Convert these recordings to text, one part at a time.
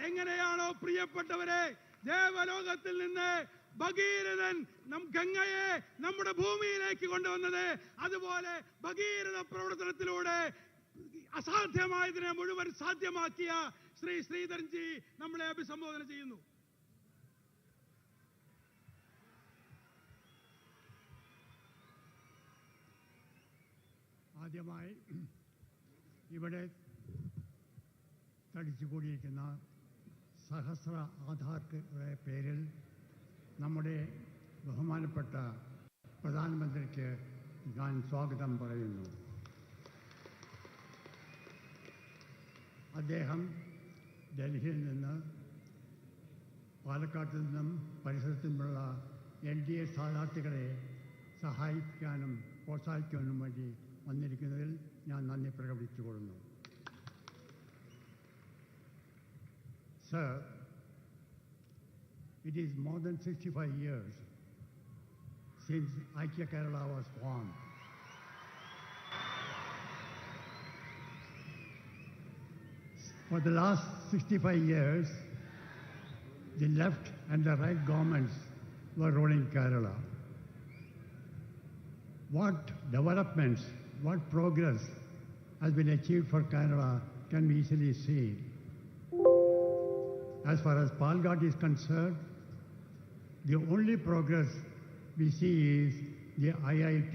എങ്ങനെയാണോ പ്രിയപ്പെട്ടവരെ ദേവലോകത്തിൽ നിന്ന് ഭഗീരഥൻ ഗംഗയെ നമ്മുടെ ഭൂമിയിലേക്ക് കൊണ്ടുവന്നത്, അതുപോലെ ഭഗീരഥ പ്രവർത്തനത്തിലൂടെ അസാധ്യമായതിനെ മുഴുവൻ സാധ്യമാക്കിയ ശ്രീ ശ്രീധരൻജി നമ്മളെ അഭിസംബോധന ചെയ്യുന്നു. ആദ്യമായി ഇവിടെ തടിച്ചുകൂടിയിരിക്കുന്ന സഹസ്ര ആധാർക്കുകളുടെ പേരിൽ നമ്മുടെ ബഹുമാനപ്പെട്ട പ്രധാനമന്ത്രിക്ക് ഞാൻ സ്വാഗതം പറയുന്നു. അദ്ദേഹം ഡൽഹിയിൽ നിന്ന് പാലക്കാട്ടിൽ നിന്നും പരിസരത്തുമുള്ള LDA സ്ഥാനാർത്ഥികളെ സഹായിക്കാനും പ്രോത്സാഹിക്കാനും വേണ്ടി വന്നിരിക്കുന്നതിൽ ഞാൻ നന്ദി പ്രകടിപ്പിച്ചുകൊള്ളുന്നു. Sir, it is more than 65 years since Aikya Kerala was formed. For the last 65 years, the left and the right governments were ruling Kerala. What developments, what progress has been achieved for Kerala can be easily seen. As far as Palghat is concerned, the only progress we see is the IIT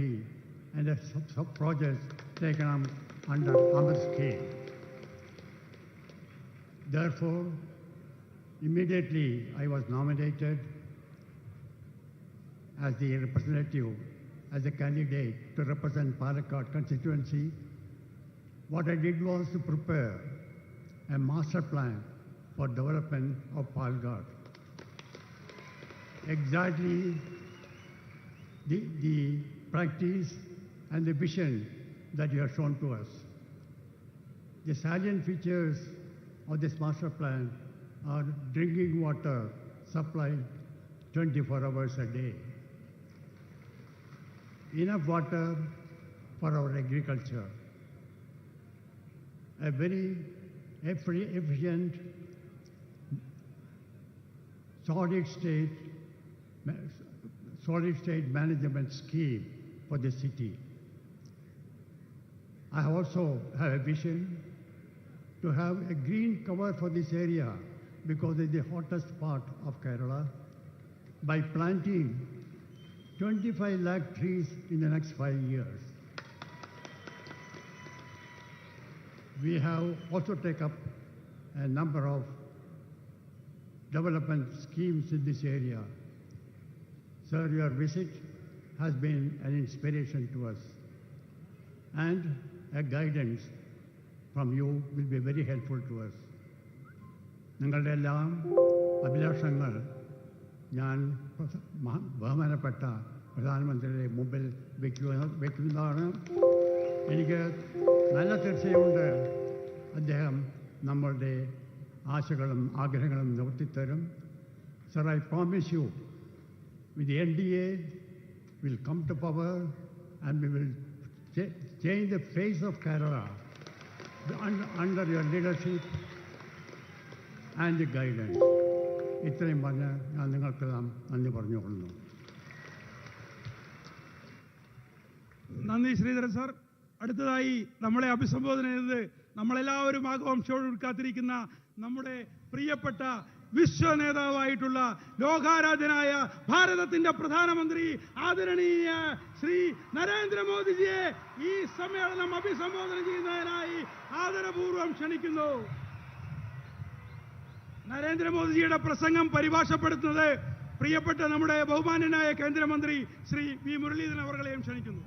and the sub-projects taken under Amrit scheme. Therefore, immediately I was nominated as the representative, as a candidate to represent Palakkad constituency. What I did was to prepare a master plan for development of Palghat. Exactly the practice and the vision that you have shown to us. The salient features of this master plan are drinking water supplied 24 hours a day, enough water for our agriculture, a very efficient solid state management scheme for the city. I also have a vision to have a green cover for this area because it's the hottest part of Kerala by planting 25 lakh trees in the next 5 years. We have also taken up a number of development schemes in this area. Sir, your visit has been an inspiration to us, and a guidance from you will be very helpful to us. നിങ്ങളുടെ എല്ലാം അഭിലാഷങ്ങൾ ഞാൻ ബഹുമാനപ്പെട്ട പ്രധാനമന്ത്രിയുടെ മുമ്പിൽ വയ്ക്കുന്നതാണ്. എനിക്ക് നല്ല തീർച്ചയുണ്ട് അദ്ദേഹം നമ്മളുടെ ആശകളും ആഗ്രഹങ്ങളും നിവർത്തിത്തരും. Sir, I promise you, with the NDA, we'll come to power and we will change the face of Kerala under your leadership and the guidance. ഇത്രയും പറഞ്ഞ് ഞാൻ നിങ്ങൾക്കെല്ലാം നന്ദി പറഞ്ഞുകൊള്ളുന്നു. നന്ദി ശ്രീധരൻ സാർ. അടുത്തതായി നമ്മളെ അഭിസംബോധന ചെയ്തത് നമ്മളെല്ലാവരും ആകാംക്ഷയോട് കാത്തിരിക്കുന്ന നമ്മുടെ പ്രിയപ്പെട്ട വിശ്വ നേതാവായിട്ടുള്ള ലോകാരാധനായ ഭാരതത്തിന്റെ പ്രധാനമന്ത്രി ആദരണീയ ശ്രീ നരേന്ദ്രമോദിജിയെ ഈ സമ്മേളനം അഭിസംബോധന ചെയ്യുന്നതിനായി ആദരപൂർവ്വം ക്ഷണിക്കുന്നു. നരേന്ദ്രമോദിജിയുടെ പ്രസംഗം പരിഭാഷപ്പെടുത്തുന്നത് പ്രിയപ്പെട്ട നമ്മുടെ ബഹുമാന്യനായ കേന്ദ്രമന്ത്രി ശ്രീ വി മുരളീധരൻ അവർകളെയും ക്ഷണിക്കുന്നു.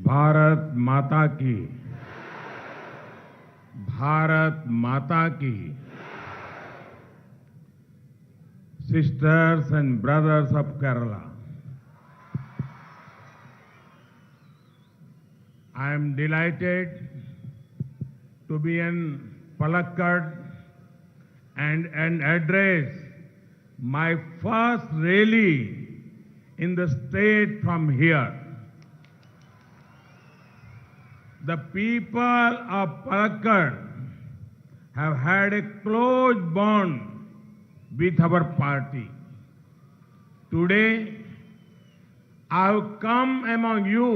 भारत माता की, भारत माता की। Sisters and brothers of Kerala, I am delighted to be in Palakkad and address my first rally in the state from here. The people of Palakkad have had a close bond with our party. Today, I have come among you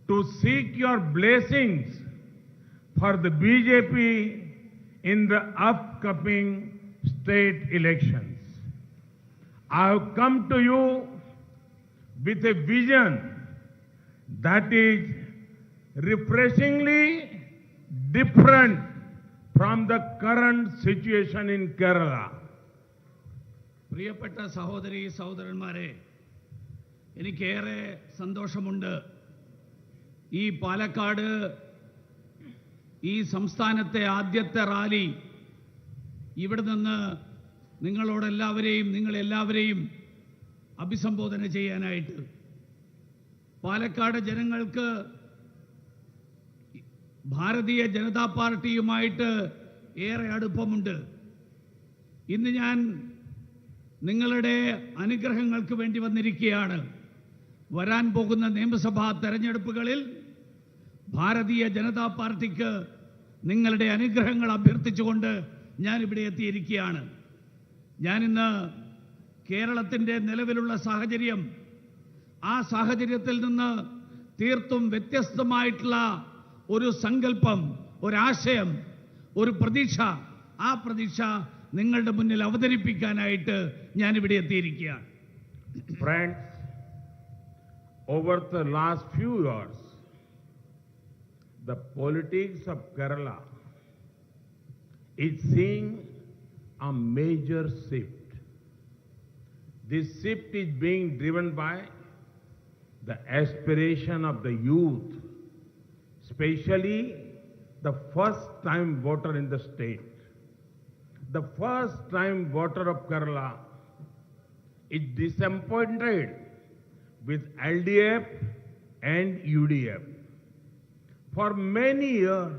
to seek your blessings for the BJP in the upcoming state elections. I have come to you with a vision that is refreshingly different from the current situation in Kerala. പ്രിയപ്പെട്ട സഹോദരി സഹോദരന്മാരെ, എനിക്കേറെ സന്തോഷമുണ്ട്. ഈ പാലക്കാട് ഈ സംസ്ഥാനത്തെ ആദ്യത്തെ rally ഇവിടെ നിന്ന് നിങ്ങളെല്ലാവരെയും അഭിസംബോധന ചെയ്യാനായിട്ട്. പാലക്കാട് ജനങ്ങൾക്ക് ഭാരതീയ ജനതാ പാർട്ടിയുമായിട്ട് ഏറെ അടുപ്പമുണ്ട്. ഇന്ന് ഞാൻ നിങ്ങളുടെ അനുഗ്രഹങ്ങൾക്ക് വേണ്ടി വന്നിരിക്കുകയാണ്. വരാൻ പോകുന്ന നിയമസഭാ തെരഞ്ഞെടുപ്പുകളിൽ ഭാരതീയ ജനതാ പാർട്ടിക്ക് നിങ്ങളുടെ അനുഗ്രഹങ്ങൾ അഭ്യർത്ഥിച്ചുകൊണ്ട് ഞാനിവിടെ എത്തിയിരിക്കുകയാണ്. ഞാനിന്ന് കേരളത്തിൻ്റെ നിലവിലുള്ള സാഹചര്യം, ആ സാഹചര്യത്തിൽ നിന്ന് തീർത്തും വ്യത്യസ്തമായിട്ടുള്ള ഒരു സങ്കല്പം, ഒരാശയം, ഒരു പ്രതീക്ഷ, ആ പ്രതീക്ഷ നിങ്ങളുടെ മുന്നിൽ അവതരിപ്പിക്കാനായിട്ട് ഞാനിവിടെ എത്തിയിരിക്കുകയാണ്. Friends, over the last few years, the politics of Kerala is seeing a major shift. This shift is being driven by the aspiration of the youth, especially the first-time voter in the state. The first-time voter of Kerala is disappointed with LDF and UDF. For many years,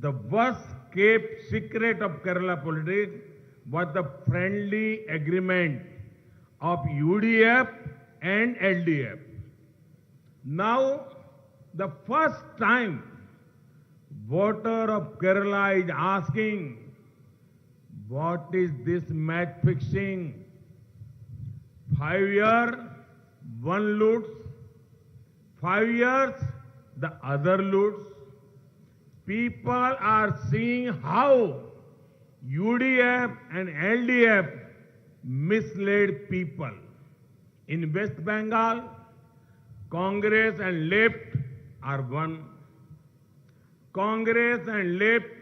the worst-kept secret of Kerala politics was the friendly agreement of UDF and LDF. Now, the first time voter of Kerala is asking, what is this match fixing? 5 years, one loots, 5 years, the other loots. People are seeing how UDF and LDF misled people. In West Bengal, Congress and left are one. Congress and left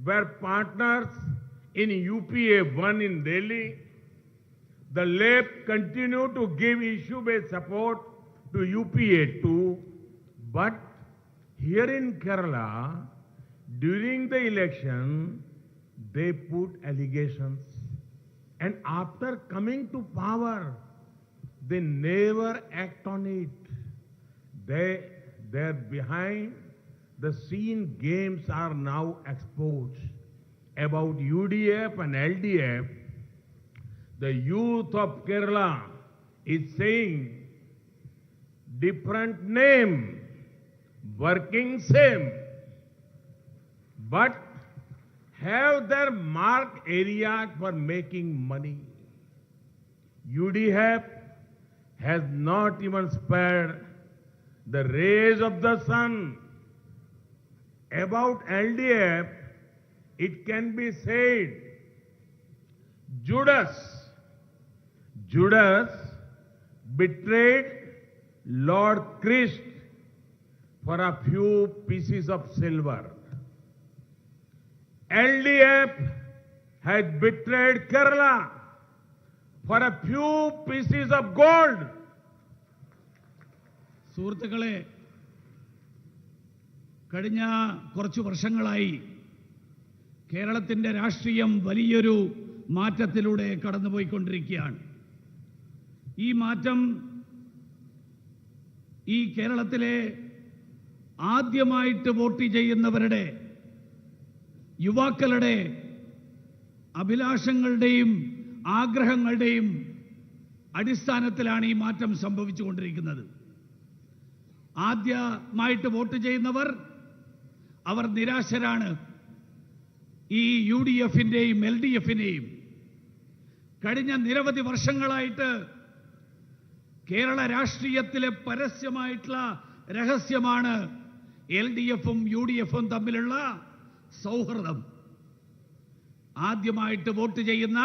were partners in UPA 1 in Delhi. The left continued to give issue-based support to UPA 2, but here in Kerala, during the election, they put allegations, and after coming to power, they never act on it. Their behind the scene games are now exposed. About UDF and LDF, the youth of Kerala is saying different name, working same, but have their marked areas for making money. UDF has not even spared the rays of the sun. About LDF, it can be said, Judas betrayed Lord Christ for a few pieces of silver. LDF has betrayed Kerala for a few pieces of gold. സുഹൃത്തുക്കളെ, കഴിഞ്ഞ കുറച്ചു വർഷങ്ങളായി കേരളത്തിൻ്റെ രാഷ്ട്രീയം വലിയൊരു മാറ്റത്തിലൂടെ കടന്നുപോയിക്കൊണ്ടിരിക്കുകയാണ്. ഈ മാറ്റം ഈ കേരളത്തിലെ ആദ്യമായിട്ട് വോട്ട് ചെയ്യുന്നവരുടെ യുവാക്കളുടെ അഭിലാഷങ്ങളുടെയും ആഗ്രഹങ്ങളുടെയും അടിസ്ഥാനത്തിലാണ് ഈ മാറ്റം സംഭവിച്ചുകൊണ്ടിരിക്കുന്നത്. ആദ്യമായിട്ട് വോട്ട് ചെയ്യുന്നവർ അവർ നിരാശരാണ്. ഈ UDFന്റെയും LDFന്റെയും കഴിഞ്ഞ നിരവധി വർഷങ്ങളായിട്ട് കേരള രാഷ്ട്രീയത്തിലെ പരസ്യമായിട്ടുള്ള രഹസ്യമാണ് LDFും UDFും തമ്മിലുള്ള സൗഹൃദം. ആദ്യമായിട്ട് വോട്ട് ചെയ്യുന്ന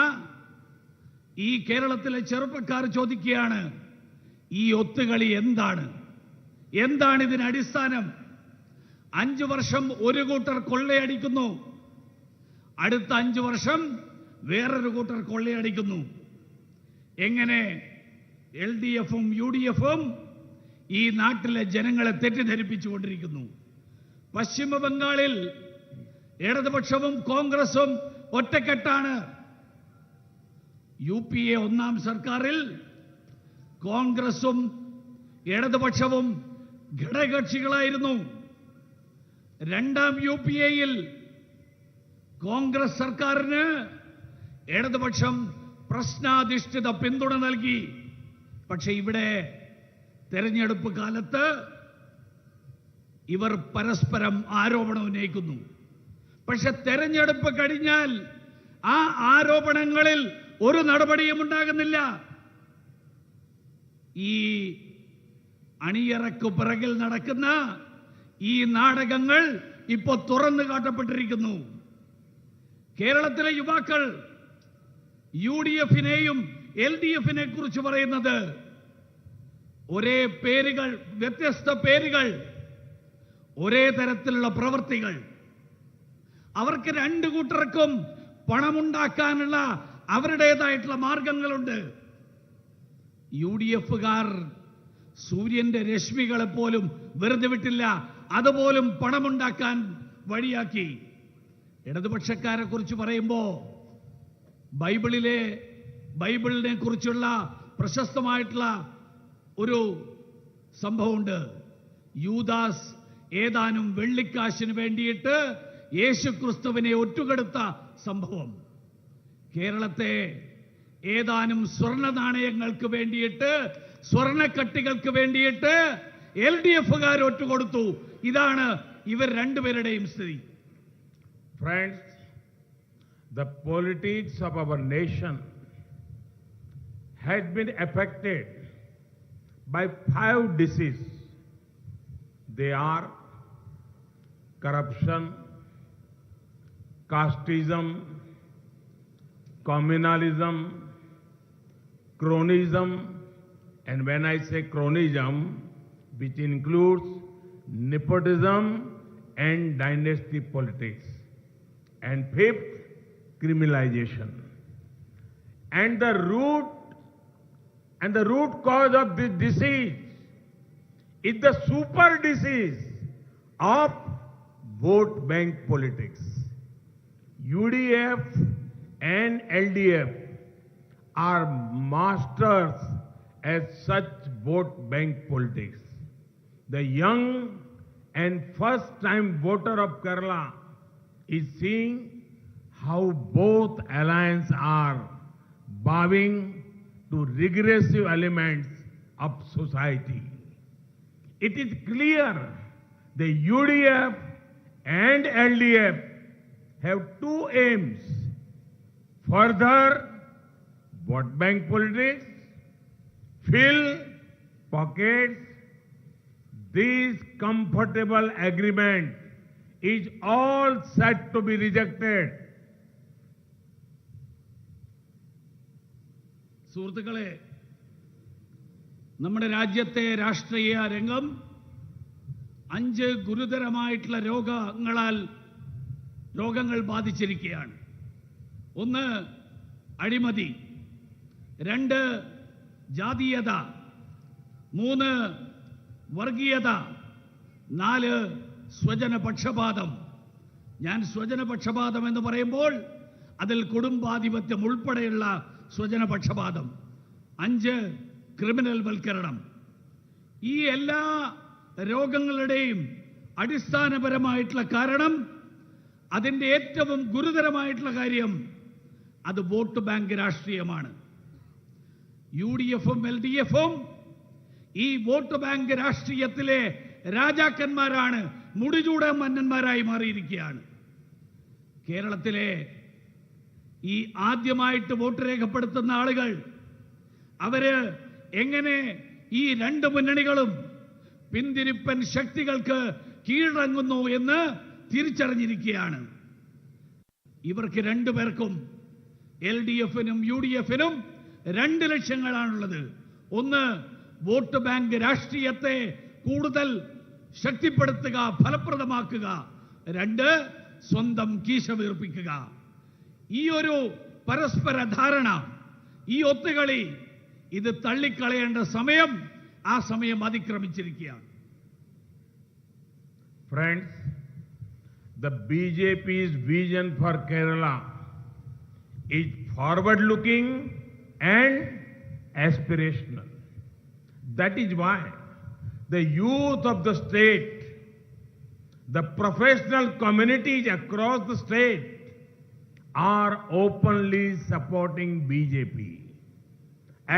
ഈ കേരളത്തിലെ ചെറുപ്പക്കാർ ചോദിക്കുകയാണ്, ഈ ഒത്തുകളി എന്താണ്? എന്താണ് ഇതിന് അടിസ്ഥാനം? 5 വർഷം ഒരു കൂട്ടർ കൊള്ളയടിക്കുന്നു, അടുത്ത 5 വർഷം വേറൊരു കൂട്ടർ കൊള്ളയടിക്കുന്നു. എങ്ങനെ LDFും UDFും ഈ നാട്ടിലെ ജനങ്ങളെ തെറ്റിദ്ധരിപ്പിച്ചുകൊണ്ടിരിക്കുന്നു? പശ്ചിമ ബംഗാളിൽ ഇടതുപക്ഷവും കോൺഗ്രസും ഒറ്റക്കെട്ടാണ്. UPA ഒന്നാം സർക്കാരിൽ കോൺഗ്രസും ഇടതുപക്ഷവും ഘടകകക്ഷികളായിരുന്നു. രണ്ടാം UPAയിൽ കോൺഗ്രസ് സർക്കാരിന് ഇടതുപക്ഷം പ്രശ്നാധിഷ്ഠിത പിന്തുണ നൽകി. പക്ഷെ ഇവിടെ തെരഞ്ഞെടുപ്പ് കാലത്ത് ഇവർ പരസ്പരം ആരോപണം ഉന്നയിക്കുന്നു. പക്ഷെ തെരഞ്ഞെടുപ്പ് കഴിഞ്ഞാൽ ആ ആരോപണങ്ങളിൽ ഒരു നടപടിയും ഉണ്ടാകുന്നില്ല. ഈ അണിയറക്കു പിറകിൽ നടക്കുന്ന ഈ നാടകങ്ങൾ ഇപ്പോൾ തുറന്നു കാട്ടപ്പെട്ടിരിക്കുന്നു. കേരളത്തിലെ യുവാക്കൾ UDFനെയും LDFനെ കുറിച്ച് പറയുന്നത് ഒരേ പേരുകൾ, വ്യത്യസ്ത പേരുകൾ, ഒരേ തരത്തിലുള്ള പ്രവൃത്തികൾ. അവർക്ക് രണ്ടു കൂട്ടർക്കും പണമുണ്ടാക്കാനുള്ള അവരുടേതായിട്ടുള്ള മാർഗങ്ങളുണ്ട്. UDFകാർ സൂര്യന്റെ രശ്മികളെ പോലും വെറുതെ വിട്ടില്ല, അതുപോലും പണമുണ്ടാക്കാൻ വഴിയാക്കി. ഇടതുപക്ഷക്കാരെ കുറിച്ച് പറയുമ്പോൾ ബൈബിളിനെ കുറിച്ചുള്ള പ്രശസ്തമായിട്ടുള്ള ഒരു സംഭവമുണ്ട്. യൂദാസ് ഏതാനും വെള്ളിക്കാശിന് വേണ്ടിയിട്ട് യേശുക്രിസ്തുവിനെ ഒറ്റുകൊടുത്ത സംഭവം. കേരളത്തെ ഏതാനും സ്വർണ്ണ നാണയങ്ങൾക്ക് വേണ്ടിയിട്ട്, സ്വർണ്ണക്കട്ടികൾക്ക് വേണ്ടിയിട്ട് LDFകാർ ഒറ്റുകൊടുത്തു. ഇതാണ് ഇവർ രണ്ടുപേരുടെയും സ്ഥിതി. Friends, the politics of our nation has been affected by 5 diseases. They are corruption, casteism, communalism, cronyism, and when I say cronyism, which includes nepotism and dynasty politics. And 5th, criminalization. And the root cause of this disease is the super disease of vote bank politics. UDF and LDF are masters at such vote bank politics. The young and first-time voter of Kerala is seeing how both alliances are bowing to regressive elements of society. It is clear the UDF and LDF have 2 aims: further vote bank politics, fill pockets. This comfortable agreement is all set to be rejected. സുഹൃത്തുക്കളെ, നമ്മുടെ രാജ്യത്തെ രാഷ്ട്രീയ രംഗം 5 ഗുരുതരമായിട്ടുള്ള രോഗങ്ങൾ ബാധിച്ചിരിക്കുകയാണ്. 1 അഴിമതി, 2 ജാതീയത, 3 വർഗീയത, 4 സ്വജനപക്ഷപാതം. ഞാൻ സ്വജനപക്ഷപാതം എന്ന് പറയുമ്പോൾ അതിൽ കുടുംബാധിപത്യം ഉൾപ്പെടെയുള്ള സ്വജനപക്ഷപാതം. 5 ക്രിമിനൽ വൽക്കരണം. ഈ എല്ലാ രോഗങ്ങളുടെയും അടിസ്ഥാനപരമായിട്ടുള്ള കാരണം, അതിന്റെ ഏറ്റവും ഗുരുതരമായിട്ടുള്ള കാര്യം, അത് വോട്ട് ബാങ്ക് രാഷ്ട്രീയമാണ്. UDFും LDFും ഈ വോട്ട് ബാങ്ക് രാഷ്ട്രീയത്തിലെ രാജാക്കന്മാരാണ്, മുടിചൂട മന്നന്മാരായി മാറിയിരിക്കുകയാണ്. കേരളത്തിലെ ഈ ആദ്യമായിട്ട് വോട്ട് രേഖപ്പെടുത്തുന്ന ആളുകൾ അവര് എങ്ങനെ ഈ രണ്ട് മുന്നണികളും പിന്തിരിപ്പൻ ശക്തികൾക്ക് കീഴടങ്ങുന്നു എന്ന് തിരിച്ചറിഞ്ഞിരിക്കുകയാണ്. ഇവർക്ക് രണ്ടുപേർക്കും, LDFനും UDFനും, രണ്ട് ലക്ഷ്യങ്ങളാണുള്ളത്. ഒന്ന്, വോട്ട് ബാങ്ക് രാഷ്ട്രീയത്തെ കൂടുതൽ ശക്തിപ്പെടുത്തുക, ഫലപ്രദമാക്കുക. രണ്ട്, സ്വന്തം കീശ വീർപ്പിക്കുക. ഈ ഒരു പരസ്പര ധാരണ, ഈ ഒത്തുകളി, ഇത് തള്ളിക്കളയേണ്ട സമയം, ആ സമയം അതിക്രമിച്ചിരിക്കുകയാണ്. Friends, the BJP's vision for Kerala is forward-looking and aspirational. That is why the youth of the state, the professional communities across the state are openly supporting BJP.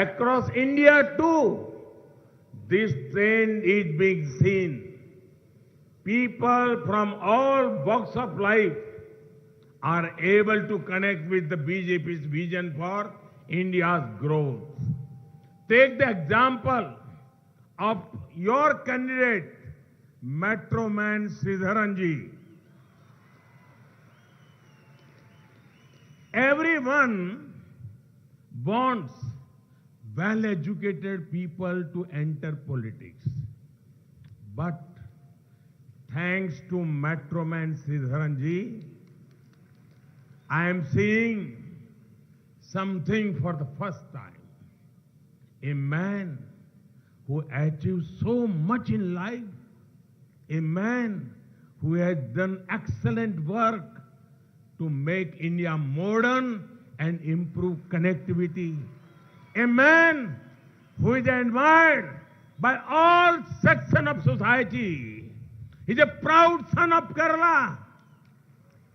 Across India too, this trend is being seen. People from all walks of life are able to connect with the BJP's vision for India's growth. Take the example of your candidate, Metro Man Sridharanji. Everyone wants well-educated people to enter politics. But thanks to Metro Man Sridharanji, I am seeing something for the first time. A man who achieved so much in life, a man who has done excellent work to make India modern and improve connectivity, a man who is admired by all sections of society. He is a proud son of Kerala.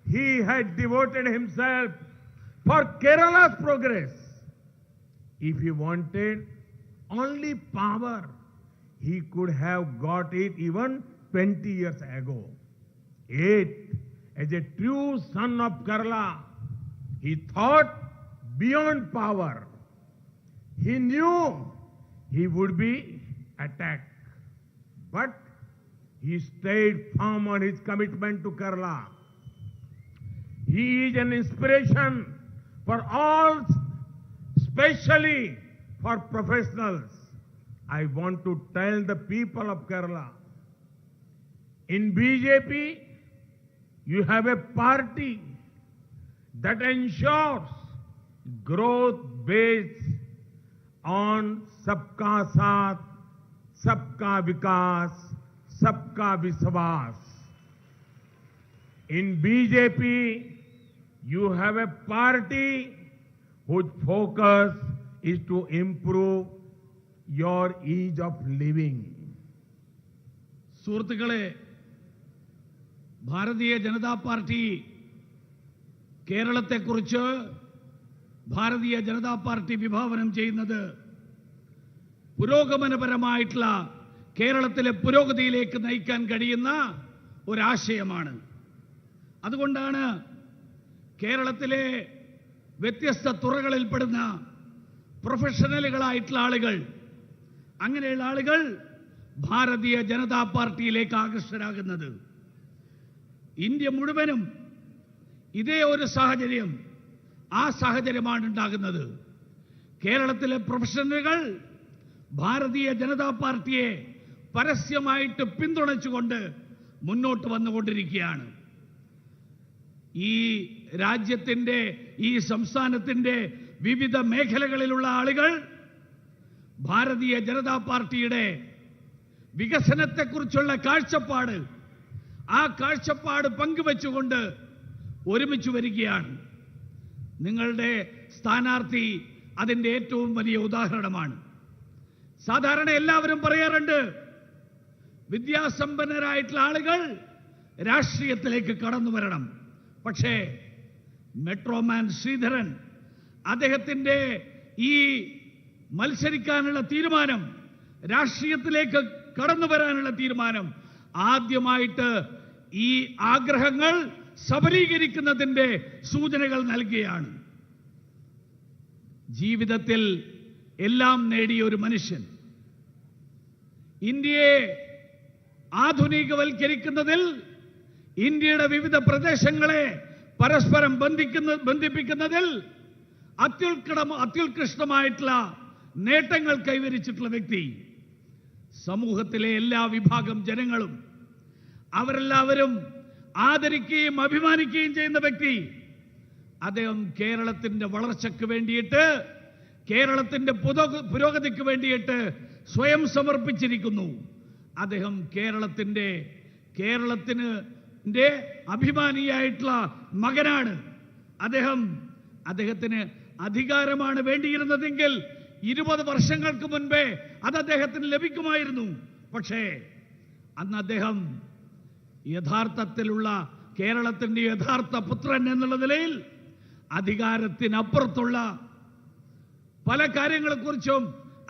He had devoted himself for Kerala's progress. If he wanted only power, he could have got it even 20 years ago. Yet, as a true son of Kerala, he thought beyond power. He knew he would be attacked, but he stayed firm on his commitment to Kerala. He is an inspiration for all, especially for professionals. I want to tell the people of Kerala, in BJP, you have a party that ensures growth based on Sabka Saath, Sabka Vikas, Sabka Vishwas. In BJP, you have a party whose focus is to improve your ease of living. സുഹൃത്തുക്കളെ, Bharatiya Janata party കേരളത്തെക്കുറിച്ച് Bharatiya Janata party വിഭാവനം ചെയ്യുന്നത് പുരോഗമനപരമായിട്ടുള്ള കേരളത്തിലെ പുരോഗതിയിലേക്ക് നയിക്കാൻ കഴിയുന്ന ഒരാശയമാണ്. അതുകൊണ്ടാണ് കേരളത്തിലെ വ്യത്യസ്ത തുറകളിൽപ്പെടുന്ന പ്രൊഫഷണലുകളായിട്ടുള്ള ആളുകൾ, അങ്ങനെയുള്ള ആളുകൾ ഭാരതീയ ജനതാ പാർട്ടിയിലേക്ക് ആകർഷകരാകുന്നത്. ഇന്ത്യ മുഴുവനും ഇതേ ഒരു സാഹചര്യം, ആ സാഹചര്യമാണ് ഉണ്ടാകുന്നത്. കേരളത്തിലെ പ്രൊഫഷണലുകൾ ഭാരതീയ ജനതാ പാർട്ടിയെ പരസ്യമായിട്ട് പിന്തുണച്ചുകൊണ്ട് മുന്നോട്ട് വന്നുകൊണ്ടിരിക്കുകയാണ്. ഈ രാജ്യത്തിന്റെ, ഈ സംസ്ഥാനത്തിന്റെ വിവിധ മേഖലകളിലുള്ള ആളുകൾ ഭാരതീയ ജനതാ പാർട്ടിയുടെ വികസനത്തെക്കുറിച്ചുള്ള കാഴ്ചപ്പാട്, ആ കാഴ്ചപ്പാട് പങ്കുവെച്ചുകൊണ്ട് ഒരുമിച്ച് വരികയാണ്. നിങ്ങളുടെ സ്ഥാനാർത്ഥി അതിന്റെ ഏറ്റവും വലിയ ഉദാഹരണമാണ്. സാധാരണ എല്ലാവരും പറയാറുണ്ട്, വിദ്യാസമ്പന്നരായിട്ടുള്ള ആളുകൾ രാഷ്ട്രീയത്തിലേക്ക് കടന്നു വരണം. പക്ഷേ മെട്രോമാൻ ശ്രീധരൻ അദ്ദേഹത്തിന്റെ ഈ മത്സരിക്കാനുള്ള തീരുമാനം, രാഷ്ട്രീയത്തിലേക്ക് കടന്നു വരാനുള്ള തീരുമാനം ആദ്യമായിട്ട് ഈ ആഗ്രഹങ്ങൾ സബലീകരിക്കുന്നതിന്റെ സൂചനകൾ നൽകുകയാണ്. ജീവിതത്തിൽ എല്ലാം നേടിയ ഒരു മനുഷ്യൻ ഇന്ത്യയെ ആധുനികവൽക്കരിക്കുന്നതിൽ, ഇന്ത്യയുടെ വിവിധ പ്രദേശങ്ങളെ പരസ്പരം ബന്ധിപ്പിക്കുന്നതിൽ അത്യുത്കൃഷ്ടമായിട്ടുള്ള നേട്ടങ്ങൾ കൈവരിച്ചിട്ടുള്ള വ്യക്തി, സമൂഹത്തിലെ എല്ലാ വിഭാഗം ജനങ്ങളും അവരെല്ലാവരും ആദരിക്കുകയും അഭിമാനിക്കുകയും ചെയ്യുന്ന വ്യക്തി. അദ്ദേഹം കേരളത്തിന്റെ വളർച്ചയ്ക്ക് വേണ്ടിയിട്ട്, കേരളത്തിന്റെ പുരോഗതിക്ക് വേണ്ടിയിട്ട് സ്വയം സമർപ്പിച്ചിരിക്കുന്നു. അദ്ദേഹം കേരളത്തിന്റെ അഭിമാനിയായിട്ടുള്ള മകനാണ്. അദ്ദേഹത്തിന് അധികാരമാണ് വേണ്ടിയിരുന്നതെങ്കിൽ 20 വർഷങ്ങൾക്ക് മുൻപേ അത് അദ്ദേഹത്തിന് ലഭിക്കുമായിരുന്നു. പക്ഷേ അന്ന് അദ്ദേഹം യഥാർത്ഥത്തിലുള്ള കേരളത്തിന്റെ യഥാർത്ഥ പുത്രൻ എന്നുള്ള നിലയിൽ അധികാരത്തിനപ്പുറത്തുള്ള പല കാര്യങ്ങളെക്കുറിച്ചും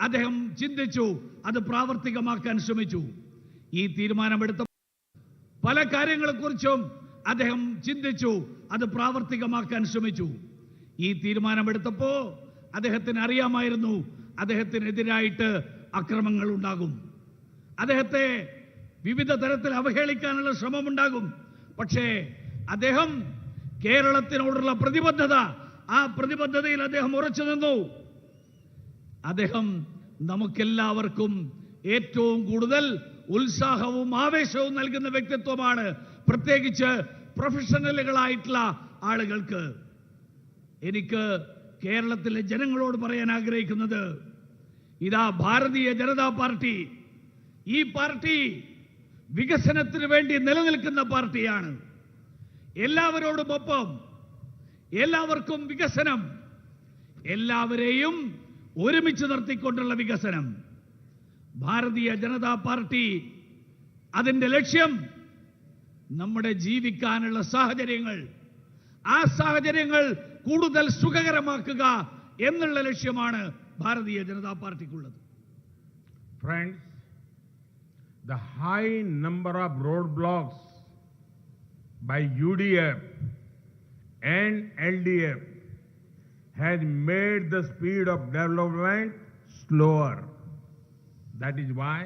അദ്ദേഹം ചിന്തിച്ചു, അത് പ്രാവർത്തികമാക്കാൻ ശ്രമിച്ചു. ഈ തീരുമാനമെടുത്ത പല കാര്യങ്ങളെക്കുറിച്ചും അദ്ദേഹം ചിന്തിച്ചു, അത് പ്രാവർത്തികമാക്കാൻ ശ്രമിച്ചു. ഈ തീരുമാനമെടുത്തപ്പോ അദ്ദേഹത്തിന് അറിയാമായിരുന്നു അദ്ദേഹത്തിനെതിരായിട്ട് അക്രമങ്ങൾ ഉണ്ടാകും, അദ്ദേഹത്തെ വിവിധ തരത്തിൽ അവഹേളിക്കാനുള്ള ശ്രമമുണ്ടാകും. പക്ഷേ അദ്ദേഹം കേരളത്തിനോടുള്ള പ്രതിബദ്ധത, ആ പ്രതിബദ്ധതയിൽ അദ്ദേഹം ഉറച്ചു നിന്നു. അദ്ദേഹം നമുക്കെല്ലാവർക്കും ഏറ്റവും കൂടുതൽ ഉത്സാഹവും ആവേശവും നൽകുന്ന വ്യക്തിത്വമാണ്, പ്രത്യേകിച്ച് പ്രൊഫഷണലുകളായിട്ടുള്ള ആളുകൾക്ക്. എനിക്ക് കേരളത്തിലെ ജനങ്ങളോട് പറയാൻ ആഗ്രഹിക്കുന്നത്, ഇതാ ഭാരതീയ ജനതാ പാർട്ടി, ഈ പാർട്ടി വികസനത്തിന് വേണ്ടി നിലനിൽക്കുന്ന പാർട്ടിയാണ്. എല്ലാവരോടുമൊപ്പം, എല്ലാവർക്കും വികസനം, എല്ലാവരെയും ഒരുമിച്ച് നിർത്തിക്കൊണ്ടുള്ള വികസനം. ഭാരതീയ ജനതാ പാർട്ടി അതിന്റെ ലക്ഷ്യം നമ്മുടെ ജീവിക്കാനുള്ള സാഹചര്യങ്ങൾ, ആ സാഹചര്യങ്ങൾ കൂടുതൽ സുഖകരമാക്കുക എന്നുള്ള ലക്ഷ്യമാണ് Bharatiya Janata പാർട്ടിക്കുള്ളത്. Friends, the high number of roadblocks by UDF and LDF has made the speed of development slower. That is why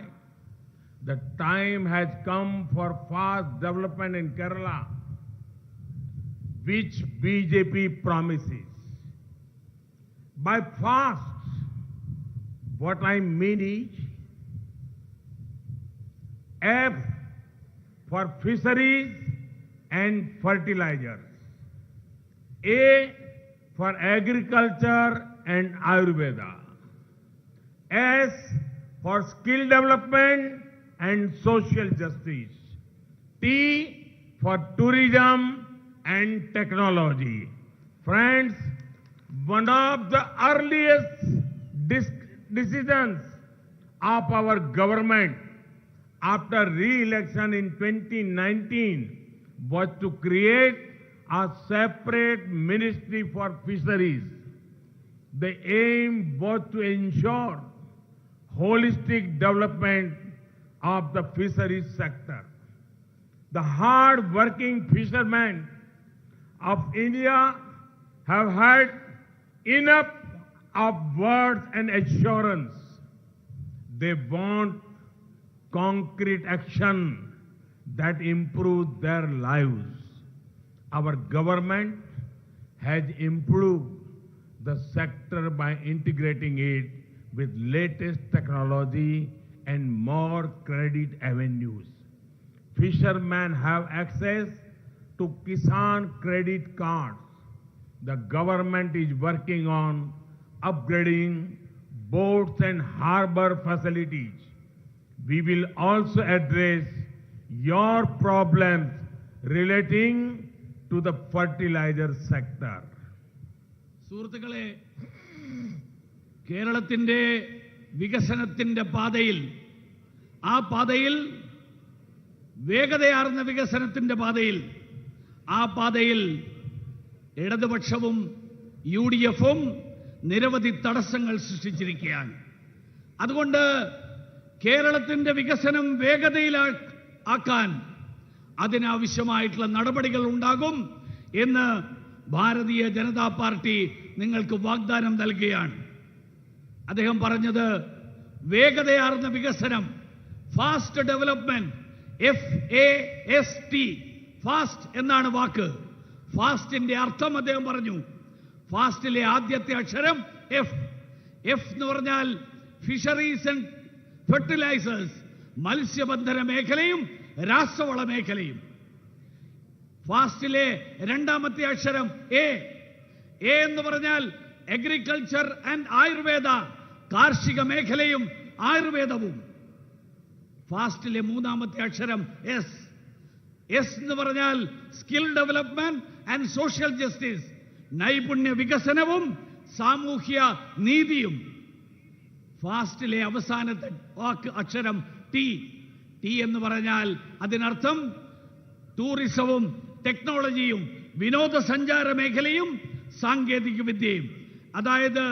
the time has come for fast development in Kerala, which BJP promises. By fast, what I mean is F for fisheries and fertilizers, A for agriculture and Ayurveda, S for skill development and social justice, T for tourism and technology. Friends, one of the earliest decisions of our government after re-election in 2019 was to create a separate ministry for fisheries. The aim was to ensure holistic development of the fisheries sector. The hard-working fishermen of India have had enough of words and assurance. They want concrete action that improves their lives. Our government has improved the sector by integrating it with latest technology and more credit avenues. Fishermen have access to Kisan credit cards. The government is working on upgrading boats and harbor facilities. We will also address your problems relating to the fertilizer sector. സുഹൃത്തുക്കളെ, കേരളത്തിന്റെ വികസനത്തിന്റെ പാതയിൽ, ആ പാതയിൽ വേഗതയാർന്ന വികസനത്തിന്റെ പാതയിൽ, ആ പാതയിൽ ഇടതുപക്ഷവും UDF-ഉം നിരവധി തടസ്സങ്ങൾ സൃഷ്ടിച്ചിരിക്കുകയാണ്. അതുകൊണ്ട് കേരളത്തിന്റെ വികസനം വേഗതയിലാക്കാൻ അതിനാവശ്യമായിട്ടുള്ള നടപടികൾ ഉണ്ടാകും എന്ന് ഭാരതീയ ജനതാ പാർട്ടി നിങ്ങൾക്ക് വാഗ്ദാനം നൽകുകയാണ്. അദ്ദേഹം പറഞ്ഞത് വേഗതയാർന്ന വികസനം, ഫാസ്റ്റ് ഡെവലപ്മെന്റ്, FAST, ഫാസ്റ്റ് എന്നാണ് വാക്ക്. ഫാസ്റ്റിന്റെ അർത്ഥം അദ്ദേഹം പറഞ്ഞു. ഫാസ്റ്റിലെ ആദ്യത്തെ അക്ഷരം F എന്ന് പറഞ്ഞാൽ ഫിഷറീസ് ആൻഡ് ഫെർട്ടിലൈസേഴ്സ്, മത്സ്യബന്ധന മേഖലയും രാസവള മേഖലയും. ഫാസ്റ്റിലെ രണ്ടാമത്തെ അക്ഷരം A എന്ന് പറഞ്ഞാൽ അഗ്രികൾച്ചർ ആൻഡ് ആയുർവേദ, കാർഷിക മേഖലയും ആയുർവേദവും. ഫാസ്റ്റിലെ മൂന്നാമത്തെ അക്ഷരം S എന്ന് പറഞ്ഞാൽ skill development and social justice, നൈപുണ്യ വികസനവും സാമൂഹ്യ നീതിയും. ഫാസ്റ്റിലെ അവസാനത്തെ വാക്ക് അക്ഷരം T എന്ന് പറഞ്ഞാൽ അതിനർത്ഥം ടൂറിസവും ടെക്നോളജിയും വിനോദസഞ്ചാര മേഖലയും സാങ്കേതിക വിദ്യയും. അതായത്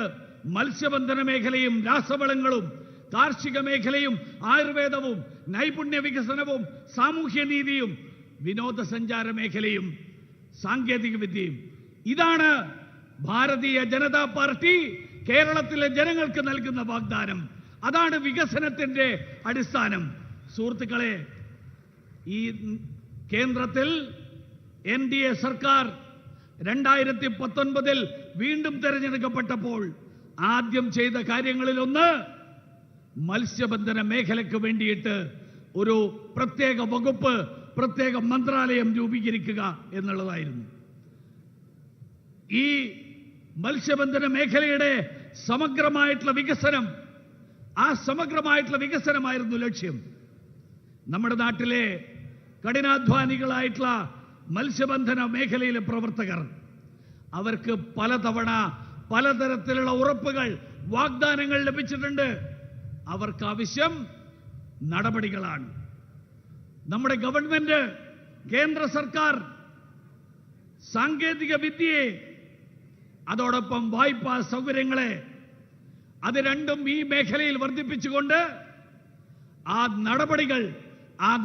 മത്സ്യബന്ധന മേഖലയും രാസവളങ്ങളും കാർഷിക മേഖലയും ആയുർവേദവും നൈപുണ്യ വികസനവും സാമൂഹ്യ നീതിയും വിനോദസഞ്ചാര മേഖലയും സാങ്കേതിക വിദ്യയും. ഇതാണ് ഭാരതീയ ജനതാ പാർട്ടി കേരളത്തിലെ ജനങ്ങൾക്ക് നൽകുന്ന വാഗ്ദാനം. അതാണ് വികസനത്തിന്റെ അടിസ്ഥാനം. സുഹൃത്തുക്കളെ, ഈ കേന്ദ്രത്തിൽ NDA സർക്കാർ 2019 വീണ്ടും തെരഞ്ഞെടുക്കപ്പെട്ടപ്പോൾ ആദ്യം ചെയ്ത കാര്യങ്ങളിലൊന്ന് മത്സ്യബന്ധന മേഖലയ്ക്ക് വേണ്ടിയിട്ട് ഒരു പ്രത്യേക വകുപ്പ്, പ്രത്യേക മന്ത്രാലയം രൂപീകരിക്കുക എന്നുള്ളതായിരുന്നു. ഈ മത്സ്യബന്ധന മേഖലയുടെ സമഗ്രമായിട്ടുള്ള വികസനം, ആ സമഗ്രമായിട്ടുള്ള വികസനമായിരുന്നു ലക്ഷ്യം. നമ്മുടെ നാട്ടിലെ കഠിനാധ്വാനികളായിട്ടുള്ള മത്സ്യബന്ധന മേഖലയിലെ പ്രവർത്തകർ, അവർക്ക് പലതവണ പലതരത്തിലുള്ള ഉറപ്പുകൾ, വാഗ്ദാനങ്ങൾ ലഭിച്ചിട്ടുണ്ട്. അവർക്ക് ആവശ്യം നടപടികളാണ്. നമ്മുടെ ഗവൺമെന്റ്, കേന്ദ്ര സർക്കാർ സാങ്കേതിക വിദ്യയെ, അതോടൊപ്പം വായ്പാ സൗകര്യങ്ങളെ, അത് രണ്ടും ഈ മേഖലയിൽ വർദ്ധിപ്പിച്ചുകൊണ്ട് ആ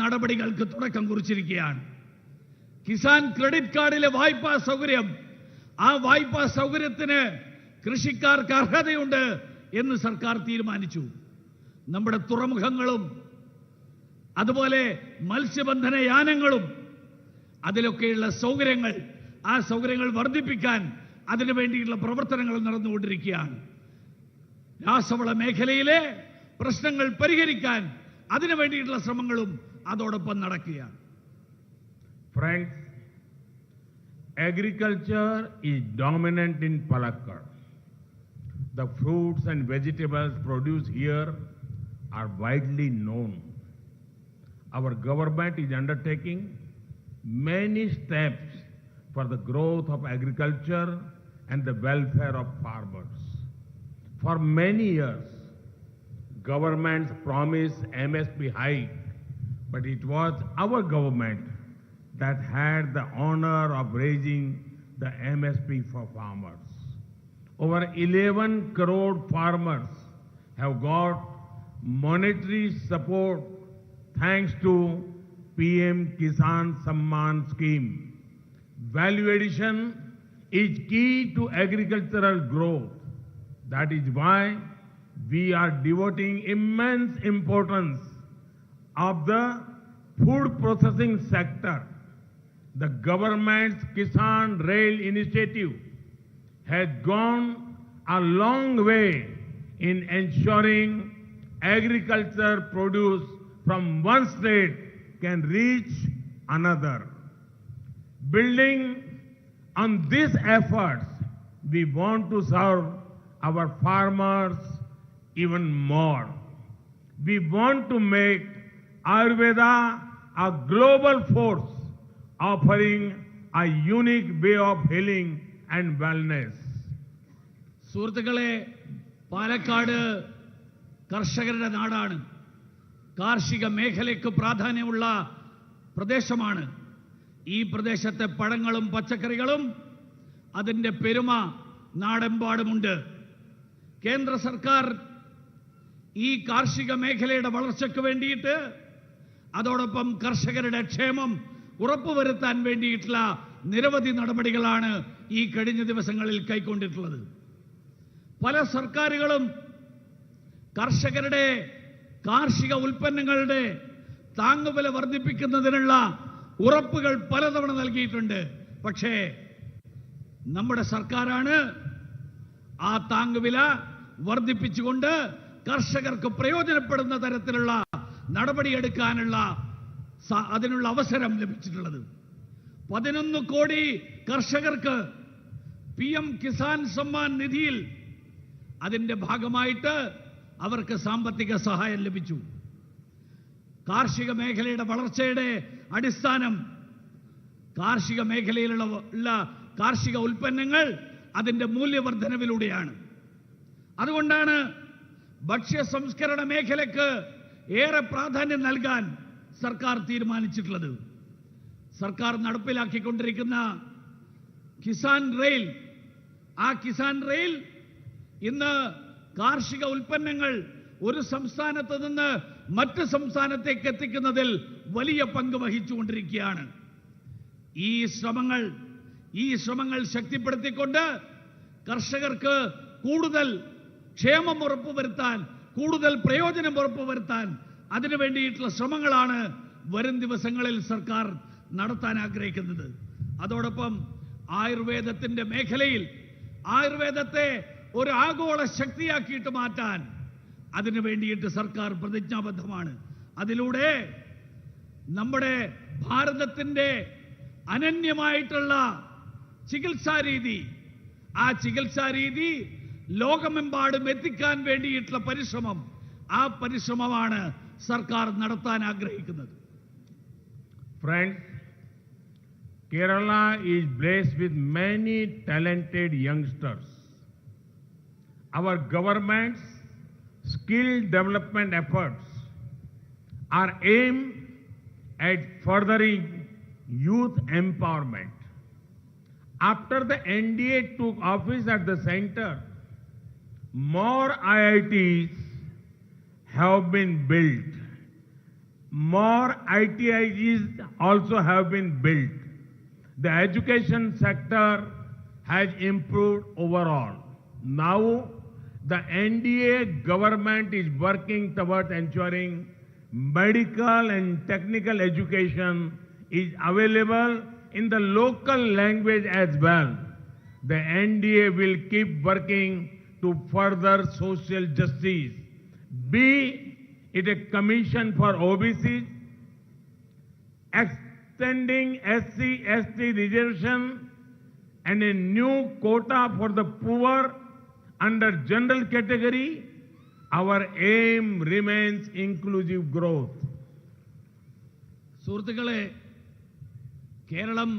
നടപടികൾക്ക് തുടക്കം കുറിച്ചിരിക്കുകയാണ്. കിസാൻ ക്രെഡിറ്റ് കാർഡിലെ വായ്പാ സൗകര്യം, ആ വായ്പാ സൗകര്യത്തിന് കൃഷിക്കാർക്ക് അർഹതയുണ്ട് എന്ന് സർക്കാർ തീരുമാനിച്ചു. നമ്മുടെ തുറമുഖങ്ങളും അതുപോലെ മത്സ്യബന്ധന യാനങ്ങളും അതിലൊക്കെയുള്ള സൗകര്യങ്ങൾ, ആ സൗകര്യങ്ങൾ വർദ്ധിപ്പിക്കാൻ അതിനു വേണ്ടിയുള്ള പ്രവർത്തനങ്ങൾ നടന്നുകൊണ്ടിരിക്കുകയാണ്. രാസവള മേഖലയിലെ പ്രശ്നങ്ങൾ പരിഹരിക്കാൻ അതിനു വേണ്ടിയിട്ടുള്ള ശ്രമങ്ങളും അതോടൊപ്പം നടക്കുകയാണ്. Friends, agriculture is dominant in Palakkad. The fruits and vegetables produced here are widely known. Our government is undertaking many steps for the growth of agriculture and the welfare of farmers. For many years, governments promised MSP hike, but it was our government that had the honor of raising the MSP for farmers. Over 11 crore farmers have got monetary support thanks to PM Kisan Samman scheme. Value addition is key to agricultural growth. That is why we are devoting immense importance of the food processing sector. The government's Kisan Rail initiative has gone a long way in ensuring agriculture produce from one state can reach another. Building on these efforts, we want to serve our farmers even more. We want to make Ayurveda a global force, offering a unique way of healing and wellness. സുഹൃത്തുക്കളെ, പാലക്കാട് കർഷകരുടെ നാടാണ്. കാർഷിക മേഖലയ്ക്ക് പ്രാധാന്യമുള്ള പ്രദേശമാണ്. ഈ പ്രദേശത്തെ പഴങ്ങളും പച്ചക്കറികളും അതിൻ്റെ പെരുമ നാടെമ്പാടുമുണ്ട്. കേന്ദ്ര സർക്കാർ ഈ കാർഷിക മേഖലയുടെ വളർച്ചയ്ക്ക് വേണ്ടിയിട്ട് അതോടൊപ്പം കർഷകരുടെ ക്ഷേമം ഉറപ്പുവരുത്താൻ വേണ്ടിയിട്ടുള്ള നിരവധി നടപടികളാണ് ഈ കഴിഞ്ഞ ദിവസങ്ങളിൽ കൈക്കൊണ്ടിട്ടുള്ളത്. പല സർക്കാരുകളും കർഷകരുടെ കാർഷിക ഉൽപ്പന്നങ്ങളുടെ താങ്ങുവില വർദ്ധിപ്പിക്കുന്നതിനുള്ള ഉറപ്പുകൾ പലതവണ നൽകിയിട്ടുണ്ട്. പക്ഷേ നമ്മുടെ സർക്കാരാണ് ആ താങ്ങുവില വർദ്ധിപ്പിച്ചുകൊണ്ട് കർഷകർക്ക് പ്രയോജനപ്പെടുന്ന തരത്തിലുള്ള നടപടിയെടുക്കാനുള്ള അതിനുള്ള അവസരം ലഭിച്ചിട്ടുള്ളത്. 11 കോടി കർഷകർക്ക് PM കിസാൻ സമ്മാൻ നിധിയിൽ അതിന്റെ ഭാഗമായിട്ട് അവർക്ക് സാമ്പത്തിക സഹായം ലഭിച്ചു. കാർഷിക മേഖലയുടെ വളർച്ചയുടെ അടിസ്ഥാനം കാർഷിക മേഖലയിലുള്ള കാർഷിക ഉൽപ്പന്നങ്ങൾ അതിന്റെ മൂല്യവർദ്ധനവിലൂടെയാണ്. അതുകൊണ്ടാണ് ഭക്ഷ്യ സംസ്കരണ മേഖലയ്ക്ക് ഏറെ പ്രാധാന്യം നൽകാൻ സർക്കാർ തീരുമാനിച്ചിട്ടുള്ളത്. സർക്കാർ നടപ്പിലാക്കിക്കൊണ്ടിരിക്കുന്ന കിസാൻ റെയിൽ, ആ കിസാൻ റെയിൽ ഇന്ന് കാർഷിക ഉൽപ്പന്നങ്ങൾ ഒരു സംസ്ഥാനത്ത് നിന്ന് മറ്റ് സംസ്ഥാനത്തേക്ക് എത്തിക്കുന്നതിൽ വലിയ പങ്ക് വഹിച്ചുകൊണ്ടിരിക്കുകയാണ്. ഈ ശ്രമങ്ങൾ ശക്തിപ്പെടുത്തിക്കൊണ്ട് കർഷകർക്ക് കൂടുതൽ ക്ഷേമം ഉറപ്പുവരുത്താൻ, കൂടുതൽ പ്രയോജനം ഉറപ്പുവരുത്താൻ അതിനു വേണ്ടിയിട്ടുള്ള ശ്രമങ്ങളാണ് വരും ദിവസങ്ങളിൽ സർക്കാർ നടത്താൻ ആഗ്രഹിക്കുന്നത്. അതോടൊപ്പം ആയുർവേദത്തിന്റെ മേഖലയിൽ ആയുർവേദത്തെ ഒരു ആഗോള ശക്തിയാക്കിയിട്ട് മാറ്റാൻ അതിനു വേണ്ടിയിട്ട് സർക്കാർ പ്രതിജ്ഞാബദ്ധമാണ്. അതിലൂടെ നമ്മുടെ ഭാരതത്തിന്റെ അനന്യമായിട്ടുള്ള ചികിത്സാരീതി, ആ ചികിത്സാരീതി ലോകമെമ്പാടും എത്തിക്കാൻ വേണ്ടിയിട്ടുള്ള ആ പരിശ്രമമാണ് സർക്കാർ നടത്താൻ ആഗ്രഹിക്കുന്നത്. Friends, Kerala is blessed with many talented youngsters. Our government's skill development efforts are aimed at furthering youth empowerment. After the NDA took office at the center, more IITs have been built. More ITIs also have been built. The education sector has improved overall. Now, the NDA government is working towards ensuring medical and technical education is available in the local language as well. The NDA will keep working to further social justice, be it a commission for OBCs, extending SC/ST reservation and a new quota for the poor under general category. Our aim remains inclusive growth. സുഹൃത്തുക്കളെ, കേരളം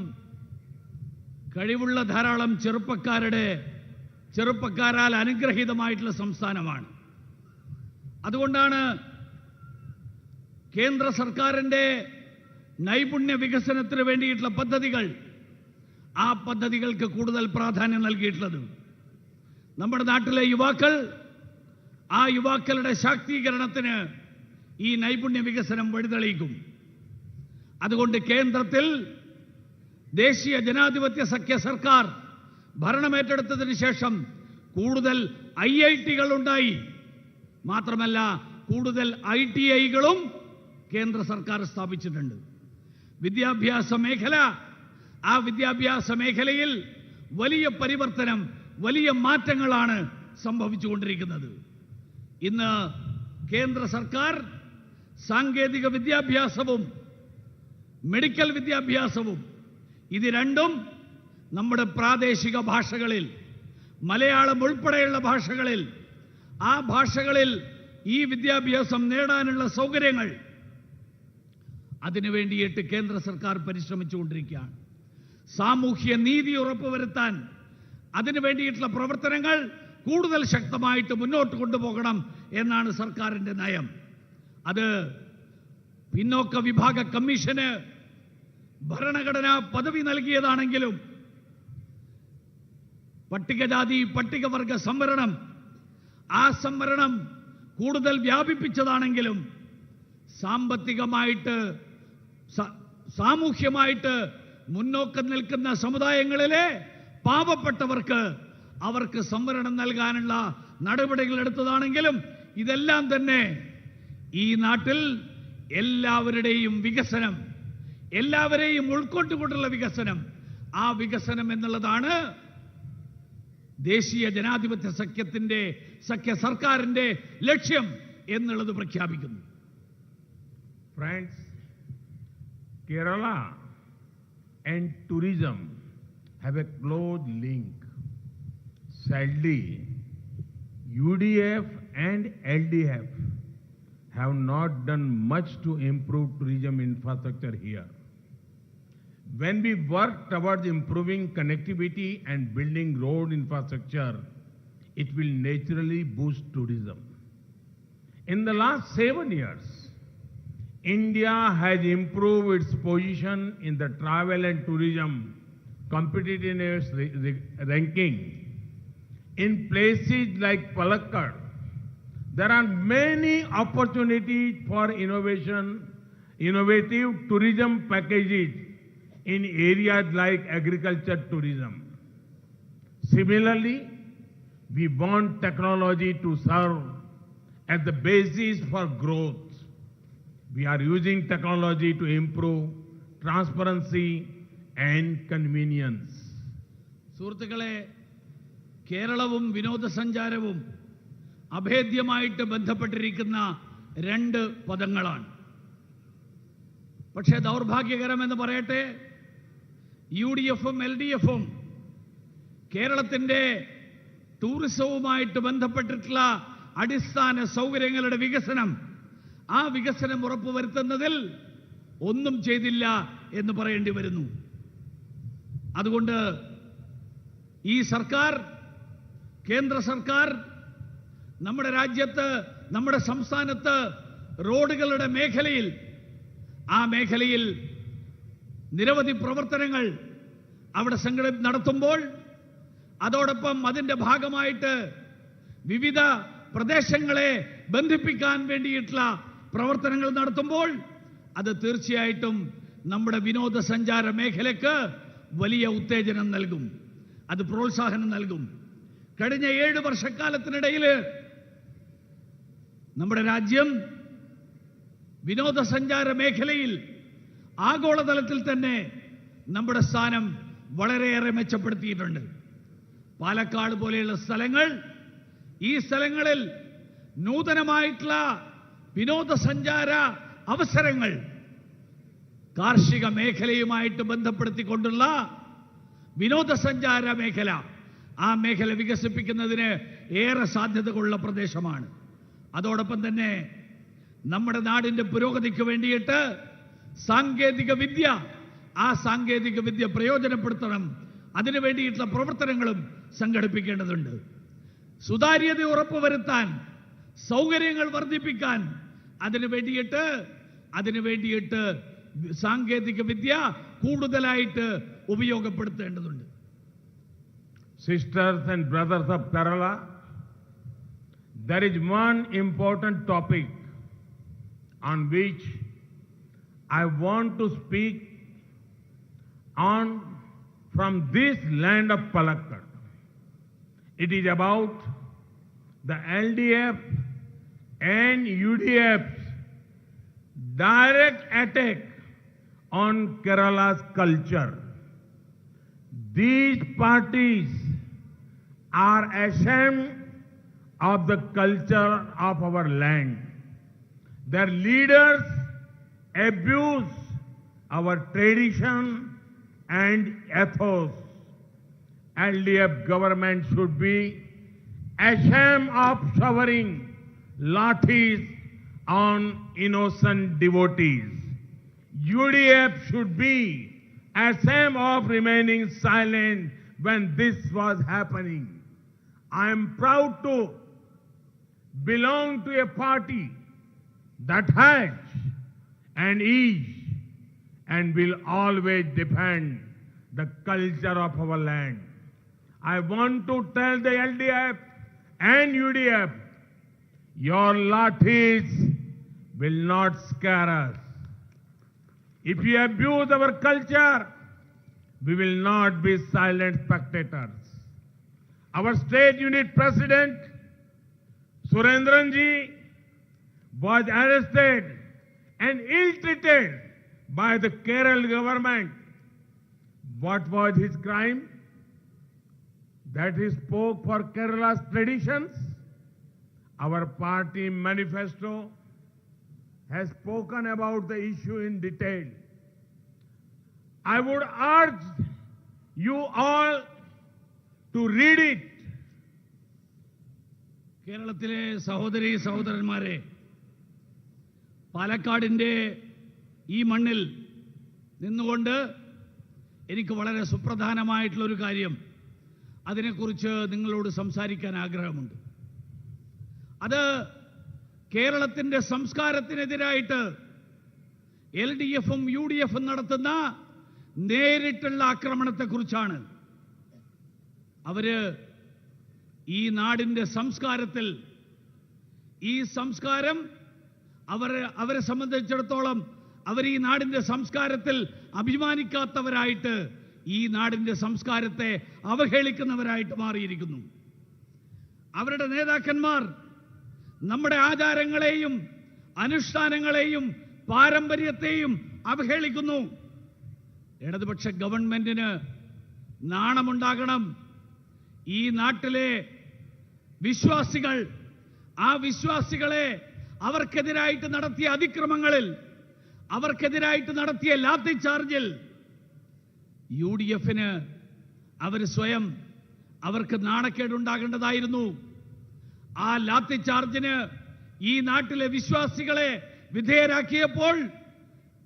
കഴിവുള്ള ധാരാളം ചെറുപ്പക്കാരാൽ അനുഗ്രഹീതമായിട്ടുള്ള സംസ്ഥാനമാണ്. അതുകൊണ്ടാണ് കേന്ദ്ര സർക്കാരിന്റെ നൈപുണ്യ വികസനത്തിന് വേണ്ടിയിട്ടുള്ള ആ പദ്ധതികൾക്ക് കൂടുതൽ പ്രാധാന്യം നൽകിയിട്ടുള്ളത്. നമ്മുടെ നാട്ടിലെ ആ യുവാക്കളുടെ ശാക്തീകരണത്തിന് ഈ നൈപുണ്യ വികസനം വഴിതെളിയിക്കും. അതുകൊണ്ട് കേന്ദ്രത്തിൽ ദേശീയ ജനാധിപത്യ സഖ്യ സർക്കാർ ഭരണമേറ്റെടുത്തതിന് ശേഷം കൂടുതൽ IITകൾ ഉണ്ടായി. മാത്രമല്ല, കൂടുതൽ ITIകളും കേന്ദ്ര സർക്കാർ സ്ഥാപിച്ചിട്ടുണ്ട്. വിദ്യാഭ്യാസ മേഖലയിൽ വലിയ പരിവർത്തനം, വലിയ മാറ്റങ്ങളാണ് സംഭവിച്ചുകൊണ്ടിരിക്കുന്നത്. ഇന്ന് കേന്ദ്ര സർക്കാർ സാങ്കേതിക വിദ്യാഭ്യാസവും മെഡിക്കൽ വിദ്യാഭ്യാസവും ഇത് രണ്ടും നമ്മുടെ പ്രാദേശിക ഭാഷകളിൽ, മലയാളം ഉൾപ്പെടെയുള്ള ഭാഷകളിൽ, ആ ഭാഷകളിൽ ഈ വിദ്യാഭ്യാസം നേടാനുള്ള സൗകര്യങ്ങൾ അതിനുവേണ്ടിയിട്ട് കേന്ദ്ര സർക്കാർ പരിശ്രമിച്ചുകൊണ്ടിരിക്കുകയാണ്. സാമൂഹ്യ നീതി ഉറപ്പുവരുത്താൻ അതിനു വേണ്ടിയിട്ടുള്ള പ്രവർത്തനങ്ങൾ കൂടുതൽ ശക്തമായിട്ട് മുന്നോട്ട് കൊണ്ടുപോകണം എന്നാണ് സർക്കാരിന്റെ നയം. അത് പിന്നോക്ക വിഭാഗ കമ്മീഷന് ഭരണഘടനാ പദവി നൽകിയതാണെങ്കിലും പട്ടികജാതി പട്ടികവർഗ സംവരണം, ആ സംവരണം കൂടുതൽ വ്യാപിപ്പിച്ചതാണെങ്കിലും സാമ്പത്തികമായിട്ട് സാമൂഹ്യമായിട്ട് മുന്നോക്കം നിൽക്കുന്ന സമുദായങ്ങളിലെ പാവപ്പെട്ടവർക്ക് അവർക്ക് സംവരണം നൽകാനുള്ള നടപടികൾ എടുത്തതാണെങ്കിലും ഇതെല്ലാം തന്നെ ഈ നാട്ടിൽ എല്ലാവരുടെയും വികസനം, എല്ലാവരെയും ഉൾക്കൊണ്ടുകൊണ്ടുള്ള വികസനം, ആ വികസനം എന്നുള്ളതാണ് ദേശീയ ജനാധിപത്യ സഖ്യ സർക്കാരിന്റെ ലക്ഷ്യം എന്നുള്ളത് പ്രഖ്യാപിക്കുന്നു. Friends, Kerala and tourism have a close link. Sadly, UDF and LDF have not done much to improve tourism infrastructure here. When we work towards improving connectivity and building road infrastructure, it will naturally boost tourism. In the last 7 years, India has improved its position in the travel and tourism competitiveness ranking. In places like Palakkad, there are many opportunities for innovative tourism packages in areas like agriculture tourism. Similarly, we want technology to serve as the basis for growth. We are using technology to improve transparency and convenience. സുഹൃത്തുക്കളെ, കേരളവും വിനോദസഞ്ചാരവും അഭേദ്യമായിട്ട് ബന്ധപ്പെട്ടിരിക്കുന്ന രണ്ട് പദങ്ങളാണ്. പക്ഷേ ദൗർഭാഗ്യകരമെന്ന് പറയട്ടെ, UDFും LDFും കേരളത്തിന്റെ ടൂറിസവുമായിട്ട് ബന്ധപ്പെട്ടിട്ടുള്ള അടിസ്ഥാന സൗകര്യങ്ങളുടെ വികസനം, ആ വികസനം ഉറപ്പുവരുത്തുന്നതിൽ ഒന്നും ചെയ്തില്ല എന്ന് പറയേണ്ടി വരുന്നു. അതുകൊണ്ട് ഈ സർക്കാർ, കേന്ദ്ര സർക്കാർ നമ്മുടെ രാജ്യത്ത്, നമ്മുടെ സംസ്ഥാനത്ത് റോഡുകളുടെ മേഖലയിൽ, ആ മേഖലയിൽ നിരവധി പ്രവർത്തനങ്ങൾ അവിടെ നടത്തുമ്പോൾ, അതോടൊപ്പം അതിന്റെ ഭാഗമായിട്ട് വിവിധ പ്രദേശങ്ങളെ ബന്ധിപ്പിക്കാൻ വേണ്ടിയിട്ടുള്ള പ്രവർത്തനങ്ങൾ നടത്തുമ്പോൾ അത് തീർച്ചയായിട്ടും നമ്മുടെ വിനോദസഞ്ചാര മേഖലയ്ക്ക് വലിയ ഉത്തേജനം നൽകും, അത് പ്രോത്സാഹനം നൽകും. കഴിഞ്ഞ 7 വർഷക്കാലത്തിനിടയിൽ നമ്മുടെ രാജ്യം വിനോദസഞ്ചാര മേഖലയിൽ ആഗോളതലത്തിൽ തന്നെ നമ്മുടെ സ്ഥാനം വളരെയേറെ മെച്ചപ്പെടുത്തിയിട്ടുണ്ട്. പാലക്കാട് പോലെയുള്ള സ്ഥലങ്ങൾ, ഈ സ്ഥലങ്ങളിൽ നൂതനമായിട്ടുള്ള വിനോദസഞ്ചാര അവസരങ്ങൾ കാർഷിക മേഖലയുമായിട്ട് ബന്ധപ്പെടുത്തിക്കൊണ്ടുള്ള വിനോദസഞ്ചാര മേഖല, ആ മേഖല വികസിപ്പിക്കുന്നതിന് ഏറെ സാധ്യതകളുള്ള പ്രദേശമാണ്. അതോടൊപ്പം തന്നെ നമ്മുടെ നാടിന്റെ പുരോഗതിക്ക് വേണ്ടിയിട്ട് സാങ്കേതിക വിദ്യ, ആ സാങ്കേതിക വിദ്യ പ്രയോജനപ്പെടുത്തണം, അതിനു വേണ്ടിയിട്ടുള്ള പ്രവർത്തനങ്ങളും സംഘടിപ്പിക്കേണ്ടതുണ്ട്. സുതാര്യത ഉറപ്പുവരുത്താൻ, സൗകര്യങ്ങൾ വർദ്ധിപ്പിക്കാൻ, അതിനു വേണ്ടിയിട്ട് സാങ്കേതിക വിദ്യ കൂടുതലായിട്ട് ഉപയോഗപ്പെടുത്തേണ്ടതുണ്ട്. Sisters and brothers of Kerala, there is one important topic on which I want to speak on from this land of Palakkad. It is about the LDF and UDF's direct attack on Kerala's culture. These parties are ashamed of the culture of our land. Their leaders abuse our tradition and ethos. LDF government should be ashamed of showering lathis on innocent devotees. UDF should be ashamed of remaining silent when this was happening. I am proud to belong to a party that has and is and will always defend the culture of our land. I want to tell the LDF and UDF, your lathis will not scare us. If you abuse our culture, we will not be silent spectators. Our state unit president, Surendran ji, was arrested and ill-treated by the Kerala government. What was his crime? That he spoke for Kerala's traditions. Our party manifesto has spoken about the issue in detail. I would urge you all to read it. കേരളത്തിലെ സഹോദരീ സഹോദരന്മാരെ, പാലക്കാടിന്റെ ഈ മണ്ണിൽ നിന്നുകൊണ്ട് എനിക്ക് വളരെ സുപ്രധാനമായിട്ടുള്ള ഒരു കാര്യം അതിനെക്കുറിച്ച് നിങ്ങളോട് സംസാരിക്കാൻ ആഗ്രഹമുണ്ട്. അത് കേരളത്തിന്റെ സംസ്കാരത്തിനെതിരായിട്ട് LDFും UDFും നടത്തുന്ന നേരിട്ടുള്ള ആക്രമണത്തെക്കുറിച്ചാണ്. അവര് ഈ നാടിന്റെ സംസ്കാരത്തിൽ, ഈ സംസ്കാരം അവരെ സംബന്ധിച്ചിടത്തോളം അവർ ഈ നാടിന്റെ സംസ്കാരത്തിൽ അഭിമാനിക്കാത്തവരായിട്ട്, ഈ നാടിന്റെ സംസ്കാരത്തെ അവഹേളിക്കുന്നവരായിട്ട് മാറിയിരിക്കുന്നു. അവരുടെ നേതാക്കന്മാർ നമ്മുടെ ആചാരങ്ങളെയും അനുഷ്ഠാനങ്ങളെയും പാരമ്പര്യത്തെയും അവഹേളിക്കുന്നു. ഇടതുപക്ഷ ഗവൺമെന്റിന് നാണമുണ്ടാകണം. ഈ നാട്ടിലെ വിശ്വാസികൾ, ആ വിശ്വാസികളെ അവർക്കെതിരായിട്ട് നടത്തിയ അതിക്രമങ്ങളിൽ, അവർക്കെതിരായിട്ട് നടത്തിയ ലാത്തി ചാർജിൽ UDFന് അവർ സ്വയം അവർക്ക് നാണക്കേടുണ്ടാകേണ്ടതായിരുന്നു. ആ ലാത്തി ചാർജിന് ഈ നാട്ടിലെ വിശ്വാസികളെ വിധേയരാക്കിയപ്പോൾ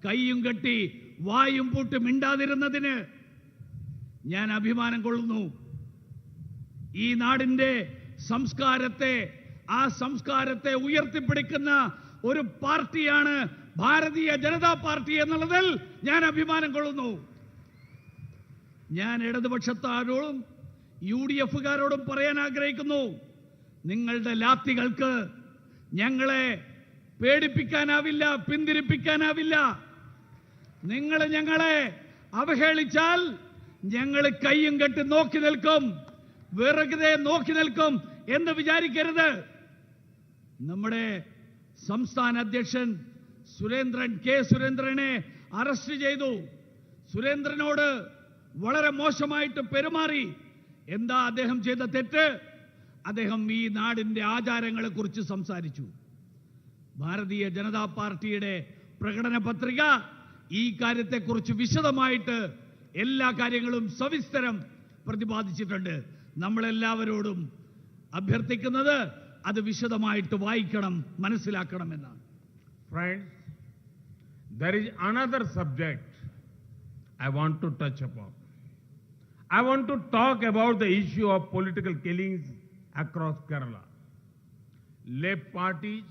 കൈയും കെട്ടി വായും പൂട്ടി മിണ്ടാതിരുന്നതിന് ഞാൻ അഭിമാനം കൊള്ളുന്നു. ഈ നാടിന്റെ സംസ്കാരത്തെ, ആ സംസ്കാരത്തെ ഉയർത്തിപ്പിടിക്കുന്ന ഒരു പാർട്ടിയാണ് ഭാരതീയ ജനതാ പാർട്ടി എന്നുള്ളതിൽ ഞാൻ അഭിമാനം കൊള്ളുന്നു. ഞാൻ ഇടതുപക്ഷക്കാരോടും UDFകാരോടും പറയാൻ ആഗ്രഹിക്കുന്നു, നിങ്ങളുടെ ലാത്തികൾക്ക് ഞങ്ങളെ പേടിപ്പിക്കാനാവില്ല, പിന്തിരിപ്പിക്കാനാവില്ല. നിങ്ങൾ ഞങ്ങളെ അവഹേളിച്ചാൽ ഞങ്ങൾ കയ്യും കെട്ടി നോക്കി നിൽക്കും, വെറുതെ നോക്കി നിൽക്കും എന്ന് വിചാരിക്കരുത്. നമ്മുടെ സംസ്ഥാന അധ്യക്ഷൻ കെ സുരേന്ദ്രനെ അറസ്റ്റ് ചെയ്തു. സുരേന്ദ്രനോട് വളരെ മോശമായിട്ട് പെരുമാറി. എന്താ അദ്ദേഹം ചെയ്ത തെറ്റ്? അദ്ദേഹം ഈ നാടിന്റെ ആചാരങ്ങളെ കുറിച്ച് സംസാരിച്ചു. ഭാരതീയ ജനതാ പാർട്ടിയുടെ പ്രകടന പത്രിക ഈ കാര്യത്തെക്കുറിച്ച് വിശദമായിട്ട് എല്ലാ കാര്യങ്ങളും സവിസ്തരം പ്രതിപാദിച്ചിട്ടുണ്ട്. നമ്മളെല്ലാവരോടും അഭ്യർത്ഥിക്കുന്നത് അത് വിശദമായിട്ട് വായിക്കണം, മനസ്സിലാക്കണമെന്നാണ്. Friends, there is another subject I want to touch upon. I want to talk about the issue of political killings across Kerala. Left parties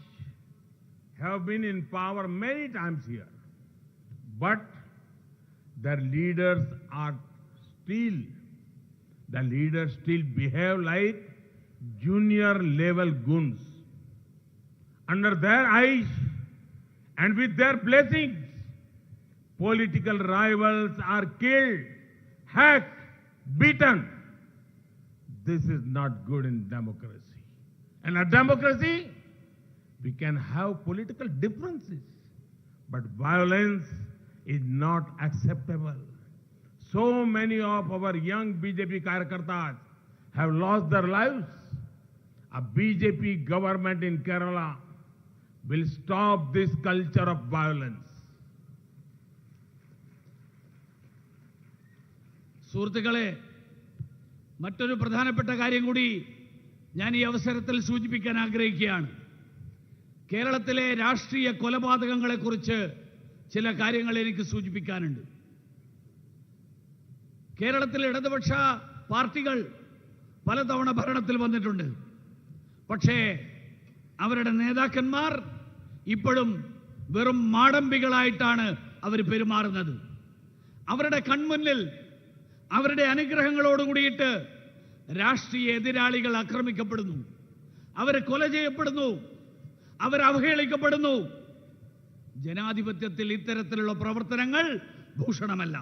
have been in power many times here, but their leaders still behave like junior level goons. Under their eyes and with their blessings, political rivals are killed, hacked, beaten. This is not good in democracy. And a democracy, we can have political differences, but violence is not acceptable. So many of our young BJP Karyakartas have lost their lives. A BJP government in Kerala will stop this culture of violence. സുഹൃത്തുക്കളെ, മറ്റൊരു പ്രധാനപ്പെട്ട കാര്യം കൂടി ഞാൻ ഈ അവസരത്തിൽ സൂചിപ്പിക്കാൻ ആഗ്രഹിക്കുകയാണ്. കേരളത്തിലെ രാഷ്ട്രീയ കൊലപാതകങ്ങളെക്കുറിച്ച് ചില കാര്യങ്ങൾ എനിക്ക് സൂചിപ്പിക്കാനുണ്ട്. കേരളത്തിലെ ഇടതുപക്ഷ പാർട്ടികൾ പലതവണ ഭരണത്തിൽ വന്നിട്ടുണ്ട്. പക്ഷേ അവരുടെ നേതാക്കന്മാർ ഇപ്പോഴും വെറും മാടമ്പികളായിട്ടാണ് അവർ പെരുമാറുന്നത്. അവരുടെ കൺമുന്നിൽ അവരുടെ അനുഗ്രഹങ്ങളോട് കൂടിയിട്ട് രാഷ്ട്രീയ എതിരാളികൾ ആക്രമിക്കപ്പെടുന്നു, അവർ കൊല ചെയ്യപ്പെടുന്നു, അവർ അവഹേളിക്കപ്പെടുന്നു. ജനാധിപത്യത്തിൽ ഇത്തരത്തിലുള്ള പ്രവർത്തനങ്ങൾ ഭൂഷണമല്ല.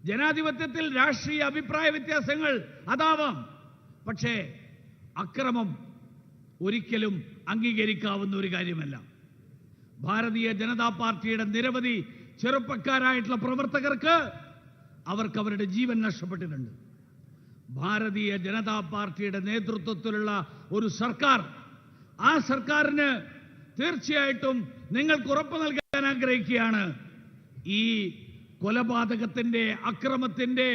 ജനാധിപത്യത്തിൽ രാഷ്ട്രീയ അഭിപ്രായ വ്യത്യാസങ്ങൾ അതാവാം, പക്ഷേ അക്രമം ഒരിക്കലും അംഗീകരിക്കാവുന്ന ഒരു കാര്യമല്ല. ഭാരതീയ ജനതാ പാർട്ടിയുടെ നിരവധി ചെറുപ്പക്കാരായിട്ടുള്ള പ്രവർത്തകർക്ക് അവർക്ക് അവരുടെ ജീവൻ നഷ്ടപ്പെട്ടിട്ടുണ്ട്. ഭാരതീയ ജനതാ പാർട്ടിയുടെ നേതൃത്വത്തിലുള്ള ഒരു സർക്കാർ, ആ സർക്കാരിന് തീർച്ചയായിട്ടും നിങ്ങൾക്ക് ഉറപ്പ് നൽകാൻ ആഗ്രഹിക്കുകയാണ്, ഈ കൊലപാതകത്തിന്റെ, അക്രമത്തിന്റെ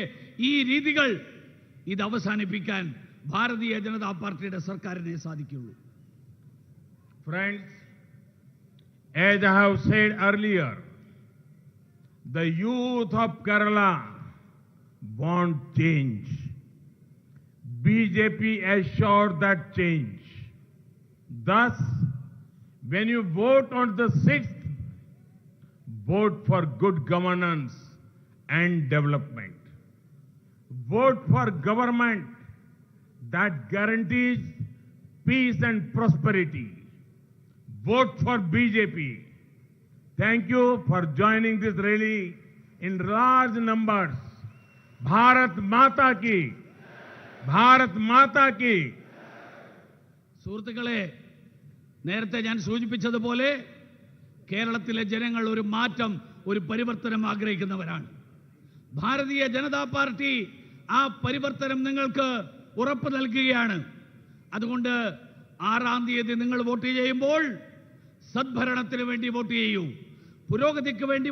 ഈ രീതികൾ ഇത് അവസാനിപ്പിക്കാൻ ഭാരതീയ ജനതാ പാർട്ടിയുടെ സർക്കാരിനെ സാധിക്കുള്ളൂ. Friends, as I have said earlier, the youth of Kerala want change. BJP assured that change. Thus, when you vote on the 6th, vote for good governance and development. Vote for government that guarantees peace and prosperity. Vote for BJP. Thank you for joining this rally in large numbers. Bharat Mata ki! Bharat Mata ki! സുഹൃത്തുക്കളെ, നേരത്തെ ഞാൻ സൂചിപ്പിച്ചതുപോലെ കേരളത്തിലെ ജനങ്ങൾ ഒരു മാറ്റം, ഒരു പരിവർത്തനം ആഗ്രഹിക്കുന്നവരാണ്. ഭാരതീയ ജനതാ പാർട്ടി ആ പരിവർത്തനം നിങ്ങൾക്ക് ഉറപ്പ് നൽകുകയാണ്. അതുകൊണ്ട് 6-ാം തീയതി നിങ്ങൾ വോട്ട് ചെയ്യുമ്പോൾ സദ്ഭരണത്തിന് വേണ്ടി വോട്ട് ചെയ്യൂ, പുരോഗതിക്ക് വേണ്ടി